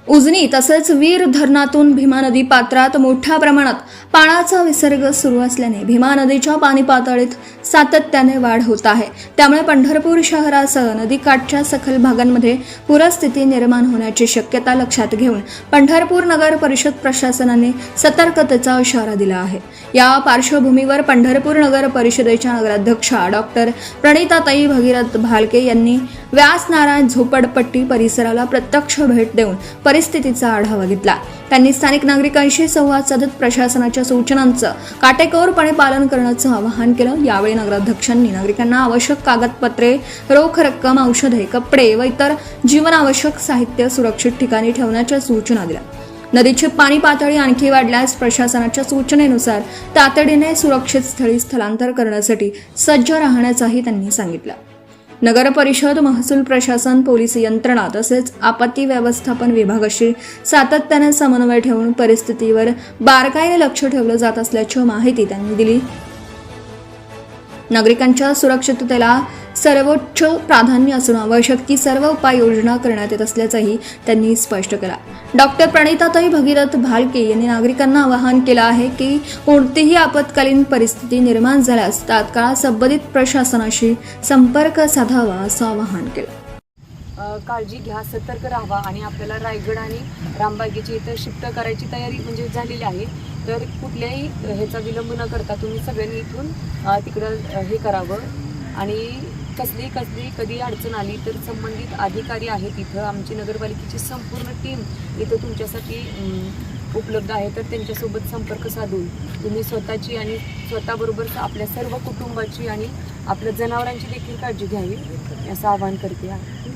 उजनी तसेच वीर धरणातून भीमा नदी पात्रात मोठ्या प्रमाणात पाण्याचा विसर्ग सुरू असल्याने भीमा नदीच्या पाणी पातळीत सातत्याने वाढ होत आहे। त्यामुळे पंढरपूर शहरासह नदीकाठच्या सखल भागांमध्ये पूरस्थिती निर्माण होण्याची शक्यता लक्षात घेऊन पंढरपूर नगर परिषद प्रशासनाने सतर्कतेचा इशारा दिला आहे। या पार्श्वभूमीवर पंढरपूर नगर परिषदेच्या नगराध्यक्षा डॉक्टर प्रणिताताई भगीरथ भालके यांनी व्यासनारायण झोपडपट्टी परिसराला प्रत्यक्ष भेट देऊन परिस्थितीचा आढावा घेतला। त्यांनी स्थानिक नागरिकांशी संवाद साधत प्रशासनाच्या सूचनांचं काटेकोरपणे पालन करण्याचं आवाहन केलं। यावेळी नगराध्यक्षांनी नागरिकांना आवश्यक कागदपत्रे, रोख रक्कम, औषधे, कपडे व इतर जीवनावश्यक साहित्य सुरक्षित ठिकाणी ठेवण्याच्या सूचना दिल्या। नदीची पाणी पातळी आणखी वाढल्यास प्रशासनाच्या सूचनेनुसार तातडीने सुरक्षित स्थळी स्थलांतर करण्यासाठी सज्ज राहण्याचंही त्यांनी सांगितलं। नगर परिषद, महसूल प्रशासन, पोलीस यंत्रणा तसेच आपत्ती व्यवस्थापन विभागाशी सातत्याने समन्वय ठेवून परिस्थितीवर बारकाईने लक्ष ठेवलं जात असल्याची माहिती त्यांनी दिली। नागरिकांच्या सुरक्षिततेला सर्वोच्च प्राधान्य असून आवश्यक ती सर्व उपाययोजना करण्यात येत असल्याचंही त्यांनी स्पष्ट केलं। डॉक्टर प्रणिताताई भगीरथ भालके यांनी नागरिकांना आवाहन केलं आहे की कोणतीही आपत्कालीन परिस्थिती निर्माण झाल्यास तात्काळ संबंधित प्रशासनाशी संपर्क साधावा असं आवाहन केलं। काळजी घ्या, सतर्क राहावा आणि आपल्याला रायगड आणि रामबागेची इथं शिफ्ट करायची तयारी म्हणजे झालेली आहे। तर कुठल्याही ह्याचा विलंब न करता तुम्ही सगळ्यांनी इथून तिकडं हे करावं आणि कधी अडचण आली तर संबंधित अधिकारी आहेत इथं, आमची नगरपालिकेची संपूर्ण टीम इथं तुमच्यासाठी उपलब्ध आहे। तर त्यांच्यासोबत संपर्क साधून तुम्ही स्वतःची आणि स्वतःबरोबर आपल्या सर्व कुटुंबाची आणि आपल्या जनावरांची देखील काळजी घ्यावी असं आवाहन करते आहे।